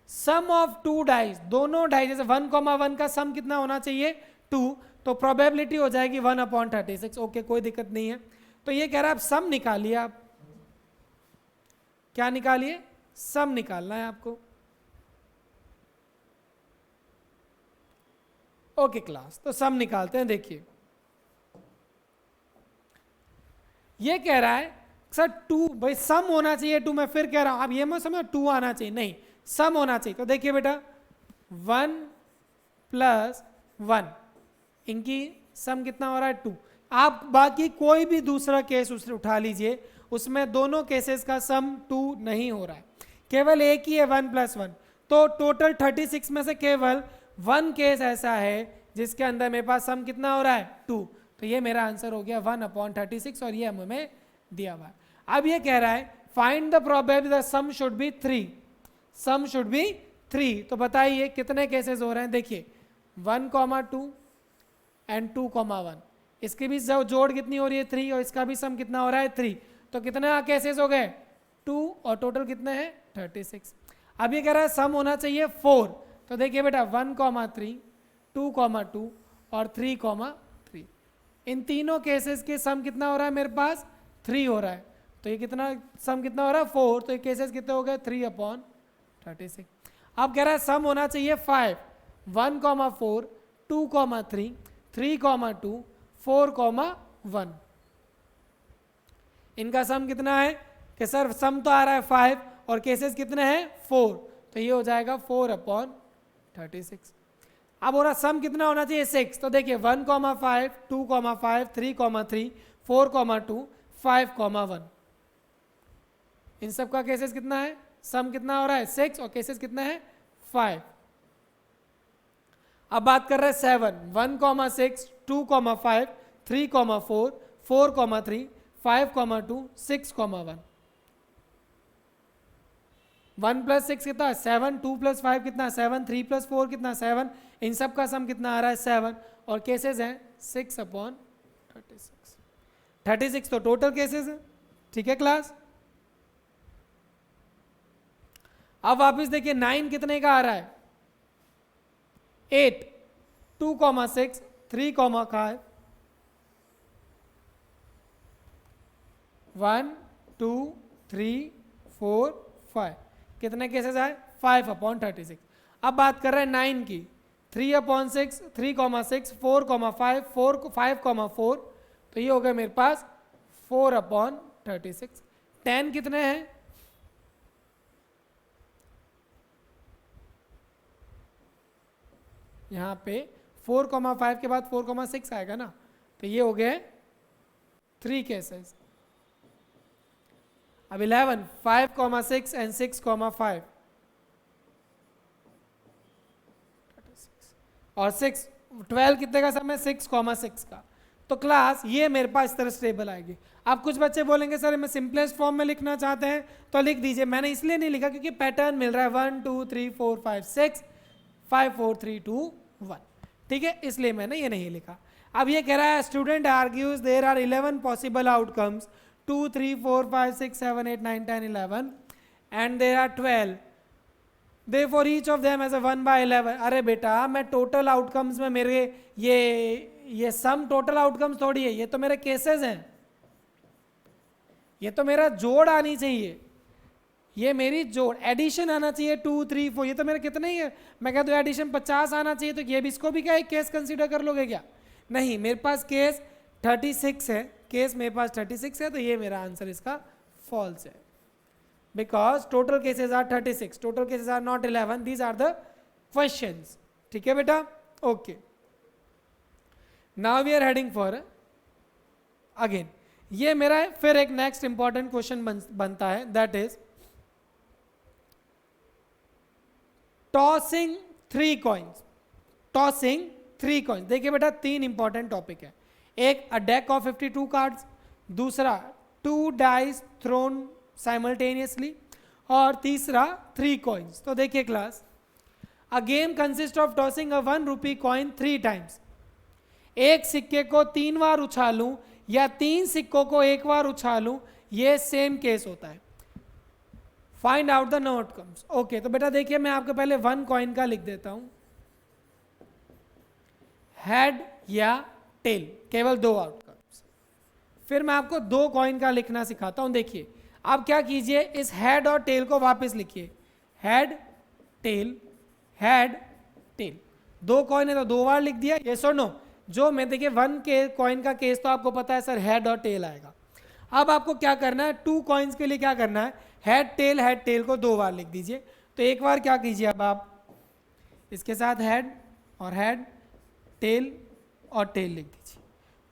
Sum of two dice, दोनों डाइस जैसे 1,1 का सम कितना होना चाहिए 2, तो प्रोबेबिलिटी हो जाएगी 1/36। ओके, कोई दिक्कत नहीं है। तो ये कह रहा है आप सम निकालिए। आप क्या निकालिए? सम निकालना है आपको। ओके क्लास, तो सम निकालते हैं। देखिए ये कह रहा है सर 2, भाई सम होना चाहिए 2। मैं फिर कह रहा हूं, आप ये मत समझो 2 आना चाहिए, नहीं, सम होना चाहिए। तो देखिए बेटा 1 + 1, इनकी सम कितना हो रहा है 2। आप बाकी कोई भी दूसरा केस उठा लीजिए, उसमें दोनों केसेस का सम 2 नहीं हो रहा है, केवल एक ही है 1 + 1। तो टोटल 36 में से केवल 1 केस ऐसा है जिसके अंदर मेरे पास सम कितना हो रहा है 2। तो ये मेरा आंसर हो गया 1/36, और ये हमें दिया हुआ है। अब ये कह रहा है find the probability the sum should be 3, sum should be 3। तो बताइए कितने केसेस हो रहे हैं? देखिए 1,2 एंड 2,1, इसके भी जोड़ कितनी हो रही है 3, और इसका भी सम कितना हो रहा है 3। तो कितने केसेस हो गए 2, और टोटल कितने हैं 36। अब ये कह रहा है सम होना चाहिए 4। तो देखिए बेटा 1,3, 2,2 और 3,3, इन तीनों केसेस के सम कितना हो रहा है मेरे पास 3 हो रहा है। तो ये कितना सम कितना हो रहा है 4। तो ये केसेस कितने हो गए 3/36। अब कह रहा है सम होना चाहिए 5, 1,4, 2,3, 3,2, 4,1। इनका सम कितना है कि सर सम तो आ रहा है 5 और केसेस कितने हैं 4, तो ये हो जाएगा 4/36। अब हो रहा सम कितना होना चाहिए 6। तो देखिए 1,5, 2,5, 3,3, 4,2, 5,1, इन सब का केसेस कितना है, सम कितना हो रहा है 6, और केसेस कितना है 5। अब बात कर रहे हैं 7, 1,6, 2,5, 3,4, 4,3, 5,2, 6,1। 1 + 6 कितना 7, 2 + 5 कितना 7, 3 + 4 कितना 7, इन सब का सम कितना आ रहा है 7, और केसेस हैं 6/36। 36 तो टोटल केसेस है। ठीक है क्लास। अब वापिस देखिए 9 कितने का आ रहा है 8, 2,6, 3,5, 1, 2, 3, 4, 5, कितने केसेस आए 5/36। अब बात कर रहे हैं 9 की, 3/6, 3,6, 4,5, 5,4, तो ये हो गया मेरे पास 4/36। 10 कितने हैं यहाँ पे 4,5 के बाद 4,6 आएगा ना, तो ये हो गए 3 केसेस। अब 11, 5,6 एंड 6,5, और 6, 12 कितने का सम है 6,6 का। तो क्लास ये मेरे पास इस तरह से टेबल आएगी। अब कुछ बच्चे बोलेंगे सर मैं सिंपलेस्ट फॉर्म में लिखना चाहते हैं, तो लिख दीजिए। मैंने इसलिए नहीं लिखा क्योंकि पैटर्न मिल रहा है 1, 2, 3, 4, 5, 6, 5, 4, 3, 2, 1, ठीक है, इसलिए मैंने ये नहीं लिखा। अब ये कह रहा है student argues there are 11 possible outcomes 2, 3, 4, 5, 6, 7, 8, 9, 10, 11 and there are 12, therefore each of them has a 1/11। अरे बेटा मैं टोटल आउटकम्स में मेरे ये सम टोटल आउटकम्स थोड़ी है, ये तो मेरे केसेस हैं, ये तो मेरा जोड़ आनी चाहिए, ये मेरी जोड़ एडिशन आना चाहिए 2, 3, 4, ये तो मेरे कितने ही है। मैं कहता हूँ एडिशन 50 आना चाहिए, तो ये भी इसको भी क्या एक केस कंसीडर कर लोगे क्या? नहीं, मेरे पास केस 36 है, केस मेरे पास 36 है, तो ये मेरा आंसर इसका फॉल्स है, because total cases are 36, total cases are not 11, these are the questions। ठीक है बेटा, okay, now we are heading for again, ये मेरा है। फिर एक नेक्स्ट इंपॉर्टेंट क्वेश्चन बनता है, that is tossing 3 coins. Tossing 3 coins, देखिए बेटा 3 इंपॉर्टेंट टॉपिक है। एक अ डेक ऑफ 52 कार्ड्स, दूसरा 2 डाइस थ्रोन साइमल्टेनियसली, और तीसरा 3 कॉइन्स। तो देखिए class, a game consist of tossing a 1 rupee coin 3 times. एक सिक्के को 3 बार उछालूं या 3 सिक्कों को एक बार उछालूं, ये सेम केस होता है। Find out the no outcomes. Okay, तो बेटा देखिए मैं आपको पहले 1 कॉइन का लिख देता हूं, हेड या टेल, केवल 2 आउटकम्स। फिर मैं आपको 2 कॉइन का लिखना सिखाता हूं। देखिए आप क्या कीजिए, इस हेड और टेल को वापस लिखिए, head tail, head tail. 2 coin है तो 2 बार लिख दिया, यस और नो। जो मैं देखिए 1 के कॉइन का केस तो आपको पता है सर, हेड और टेल आएगा। अब आपको क्या करना है, 2 कॉइन्स के लिए क्या करना है, हेड टेल को 2 बार लिख दीजिए। तो एक बार क्या कीजिए, अब आप इसके साथ हेड और हेड, टेल और टेल लिख दीजिए।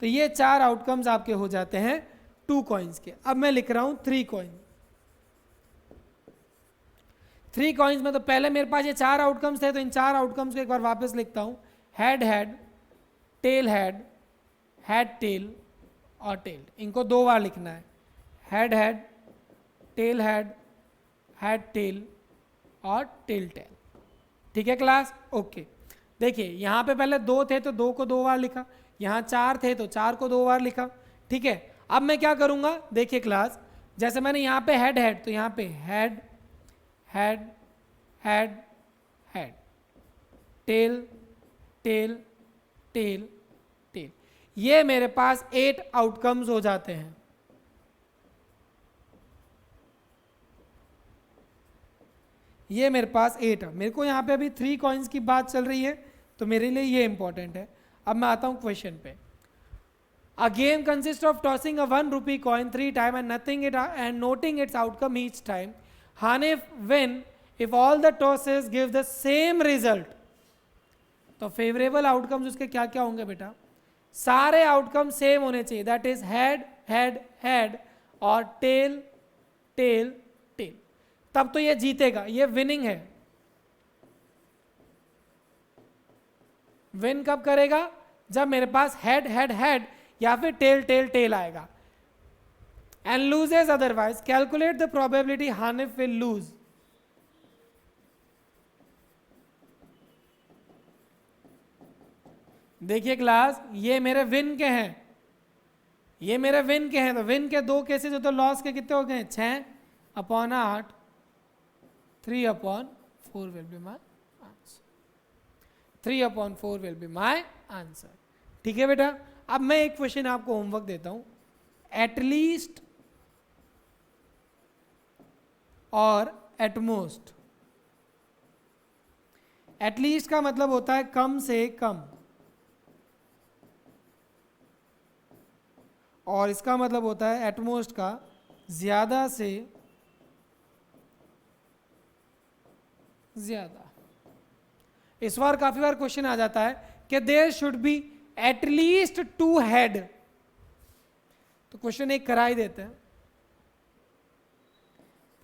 तो ये 4 आउटकम्स आपके हो जाते हैं 2 कॉइन्स के। अब मैं लिख रहा हूं 3 कॉइन। 3 कॉइन्स में तो पहले मेरे पास ये 4 आउटकम्स थे, तो इन 4 आउटकम्स को एक बार वापस लिखता हूं, head head, tail head, head tell और टेल। इनको 2 बार लिखना है, head head, tail head, head tell और टेल टेल। ठीक है क्लास? ओके। देखिए यहाँ पे पहले 2 थे तो 2 को 2 बार लिखा, यहाँ 4 थे तो 4 को 2 बार लिखा। ठीक है, अब मैं क्या करूँगा, देखिए क्लास, जैसे मैंने यहाँ पे हेड हेड, तो यहाँ पे head head head head, tail tail tail tail, ये मेरे पास 8 आउटकम्स हो जाते हैं। ये मेरे पास 8 है। मेरे को यहाँ पे अभी 3 कॉइन्स की बात चल रही है, तो मेरे लिए ये इंपॉर्टेंट है। अब मैं आता हूँ क्वेश्चन पे। A game consists of tossing a 1 rupee coin 3 times and noting its outcome each time. Hanif win if all the tosses give the same result. तो फेवरेबल आउटकम्स उसके क्या क्या होंगे बेटा, सारे आउटकम सेम होने चाहिए, that is head head head और टेल टेल टेल, तब तो ये जीतेगा, ये विनिंग है। विन कब करेगा, जब मेरे पास हेड हेड हेड या फिर टेल टेल टेल आएगा। And loses otherwise, calculate the probability Hanif will lose. देखिए क्लास, ये मेरे विन के हैं, ये मेरे विन के हैं, तो विन के 2 केसेस हो तो लॉस के कितने हो गए, 6/8, 3/4 will be my answer, 3/4 will be my answer. ठीक है बेटा, अब मैं एक क्वेश्चन आपको होमवर्क देता हूं, एटलीस्ट और एटमोस्ट। एटलीस्ट का मतलब होता है कम से कम, और इसका मतलब होता है एटमोस्ट का ज्यादा से ज्यादा। इस बार काफी बार क्वेश्चन आ जाता है कि there should be at least 2 head, तो क्वेश्चन एक करा ही देते हैं,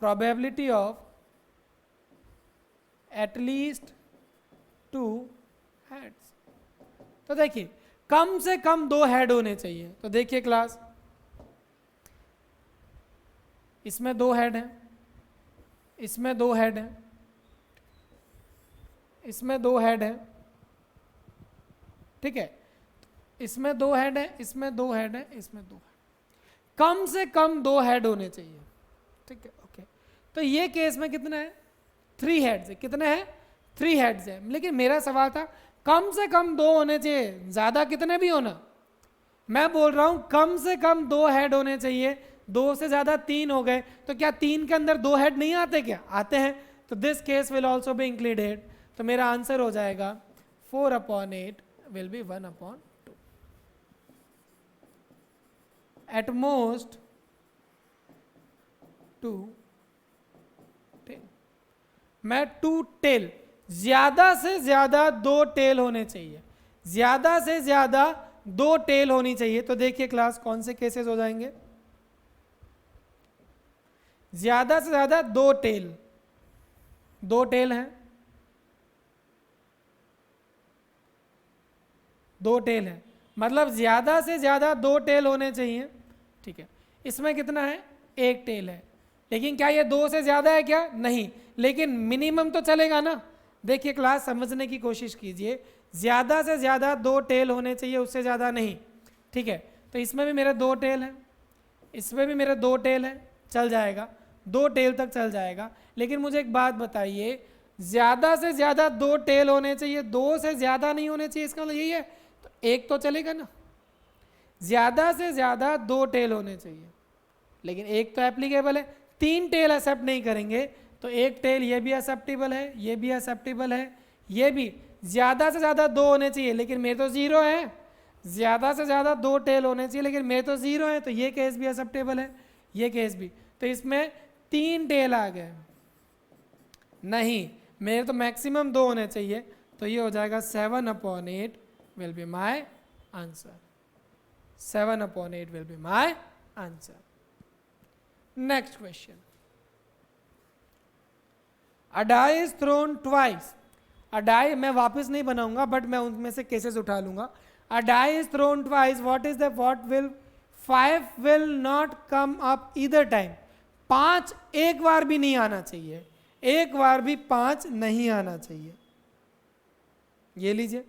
प्रोबेबिलिटी ऑफ एटलीस्ट 2 हेड्स। तो देखिए कम से कम 2 हेड होने चाहिए। तो देखिए क्लास, इसमें 2 हेड हैं, इसमें 2 हेड हैं, इसमें 2 हेड हैं, ठीक है, इसमें 2 हेड है, इसमें 2 हेड है, इसमें 2 हेड, कम से कम 2 हेड होने चाहिए। ठीक है, ओके। तो ये केस में कितना है, 3 हेड्स है। कितने हैं, 3 हेड्स है। लेकिन मेरा सवाल था कम से कम 2 होने चाहिए, ज्यादा कितने भी होना। मैं बोल रहा हूं कम से कम 2 हेड होने चाहिए, 2 से ज्यादा 3 हो गए, तो क्या 3 के अंदर 2 हेड नहीं आते, क्या आते हैं। तो this case will also be included. तो मेरा आंसर हो जाएगा 4/8 will be 1/2। At most 2 tail. मैं 2 टेल, ज्यादा से ज्यादा 2 टेल होने चाहिए, ज्यादा से ज्यादा 2 टेल होनी चाहिए। तो देखिए क्लास कौन से केसेस हो जाएंगे, ज्यादा से ज्यादा 2 टेल, 2 टेल हैं, 2 टेल है, मतलब ज्यादा से ज्यादा 2 टेल होने चाहिए। ठीक है, इसमें कितना है, 1 टेल है। लेकिन क्या ये 2 से ज्यादा है क्या, नहीं, लेकिन मिनिमम तो चलेगा ना। देखिए क्लास समझने की कोशिश कीजिए, ज्यादा से ज्यादा 2 टेल होने चाहिए, उससे ज्यादा नहीं। ठीक है, तो इसमें भी मेरे 2 टेल हैं, इसमें भी मेरे 2 टेल हैं, चल जाएगा, 2 टेल तक चल जाएगा। लेकिन मुझे एक बात बताइए, ज़्यादा से ज़्यादा 2 टेल होने चाहिए, 2 से ज़्यादा नहीं होने चाहिए, इसका मतलब यही है। तो एक तो चलेगा ना, ज़्यादा से ज़्यादा 2 टेल होने चाहिए, लेकिन एक तो एप्लीकेबल है। 3 टेल एक्सेप्ट नहीं करेंगे, तो एक टेल ये भी एक्सेप्टेबल है, ये भी एक्सेप्टेबल है, ये भी। ज़्यादा से ज़्यादा 2 होने चाहिए, लेकिन मेरे तो 0 है। ज़्यादा से ज़्यादा 2 टेल होने चाहिए, लेकिन मेरे तो 0 है, तो ये केस भी एक्सेप्टेबल है, ये केस भी। तो इसमें 3 टेल आ गए, नहीं मेरे तो मैक्सिमम 2 होने चाहिए, तो ये हो जाएगा 7/8 will be my answer. 7/8 will be my answer. Next question, a die is thrown twice. A die मैं वापस नहीं बनाऊंगा, बट मैं उनमें से केसेस उठा लूंगा। A die is thrown twice, what is the what will 5 will not come up either time. 5 एक बार भी नहीं आना चाहिए, एक बार भी 5 नहीं आना चाहिए। ये लीजिए,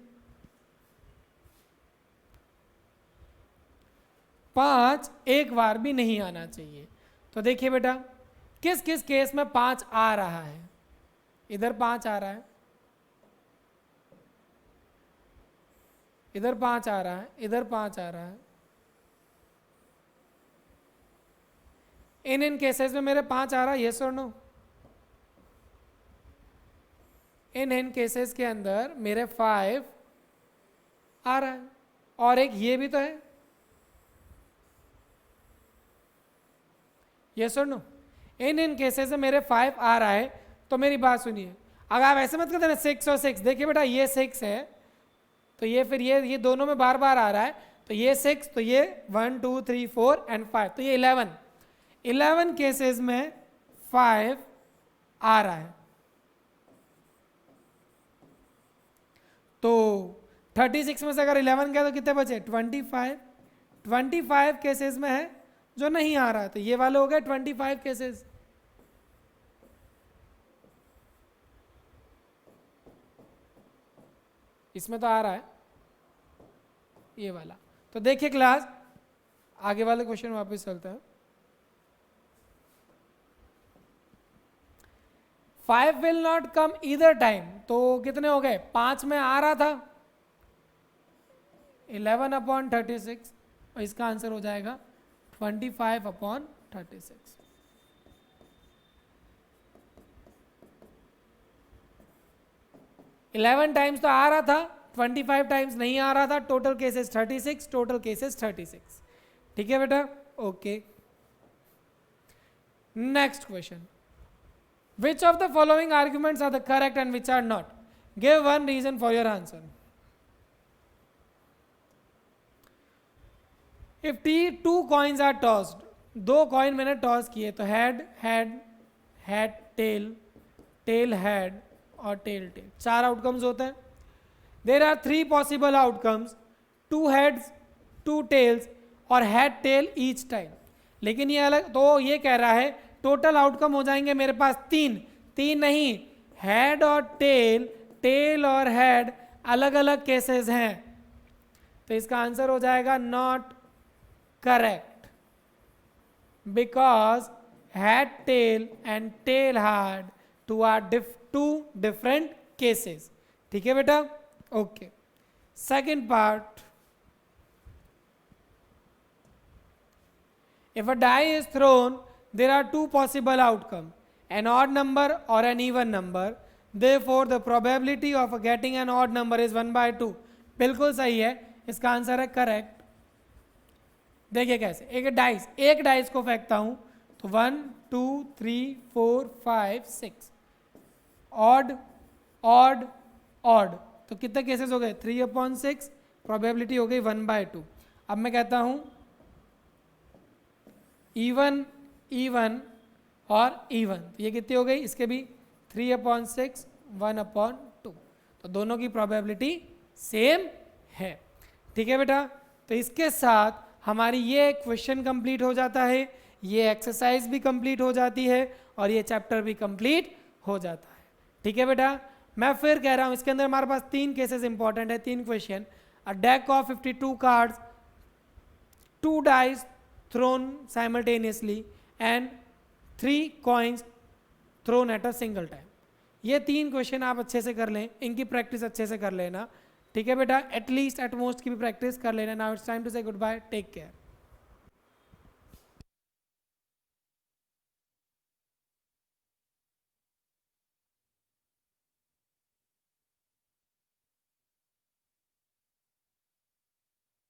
5 एक बार भी नहीं आना चाहिए। तो देखिए बेटा, किस किस केस में 5 आ रहा है। इधर 5 आ रहा है, इधर 5 आ रहा है, इधर 5 आ रहा है। इन केसेस में मेरे 5 आ रहा है, यस और नो। इन केसेस के अंदर मेरे 5 आ रहा है, और एक ये भी तो है, यस और नो। इन केसेस में मेरे 5 आ रहा है। तो मेरी बात सुनिए, अगर आप ऐसे मत करते ना 6 और 6, देखिए बेटा ये 6 है, तो ये फिर ये दोनों में बार बार आ रहा है, तो ये 6, तो ये 1 2 3 4 एंड 5, तो ये 11 केसेस में 5 आ रहा है। तो 36 में से अगर 11 गया तो कितने बचे, 25 केसेस में है जो नहीं आ रहा है, तो ये वाले हो गए 25 केसेस। इसमें तो आ रहा है ये वाला। तो देखिए क्लास, आगे वाले क्वेश्चन वापस चलते हैं। 5 will not come either time, तो कितने हो गए, 5 में आ रहा था, 11/36, और इसका आंसर हो जाएगा 25/36। इलेवन टाइम्स तो आ रहा था, 25 टाइम्स नहीं आ रहा था, टोटल केसेस 36, टोटल केसेस 36। ठीक है बेटा, okay. Next question, which of the following arguments are the correct and which are not, give one reason for your answer. If two coins are tossed, 2 coin मैंने टॉस किए, तो head head head tail, tail head और टेल टेल, 4 आउटकम्स होते हैं। There are 3 possible outcomes, 2 heads 2 tails और हेड टेल ईच टाइम। लेकिन ये अलग, तो ये कह रहा है टोटल आउटकम हो जाएंगे मेरे पास 3 नहीं, हेड और टेल, टेल और हेड अलग अलग केसेस हैं, तो इसका आंसर हो जाएगा not correct, because head tail and tail head too are 2 different cases. ठीक है बेटा, okay. Second part, if a die is thrown, there are 2 possible outcomes, an odd number or an even number, therefore the probability of getting an odd number is 1/2। बिल्कुल सही है, इसका आंसर है करेक्ट। देखिए कैसे, एक डाइस को फेंकता हूं, तो 1 2 3 4 5 6, ऑड ऑड ऑड, तो कितने केसेस हो गए, 3/6, प्रोबेबिलिटी हो गई 1/2। अब मैं कहता हूं इवन इवन और इवन, ये कितनी हो गई, इसके भी 3/6 1/2, तो दोनों की प्रोबेबिलिटी सेम है। ठीक है बेटा, तो इसके साथ हमारी ये क्वेश्चन कंप्लीट हो जाता है, ये एक्सरसाइज भी कंप्लीट हो जाती है, और ये चैप्टर भी कंप्लीट हो जाता है। ठीक है बेटा, मैं फिर कह रहा हूँ, इसके अंदर हमारे पास 3 केसेस इंपॉर्टेंट है, 3 question. A deck of 52 cards, 2 dice thrown simultaneously and 3 coins thrown at a single time. ये 3 क्वेश्चन आप अच्छे से कर लें, इनकी प्रैक्टिस अच्छे से कर लेना, ठीक है बेटा, एटलीस्ट एट मोस्ट की भी प्रैक्टिस कर लेना। नाउ इट्स टाइम टू से गुड बाय, टेक केयर।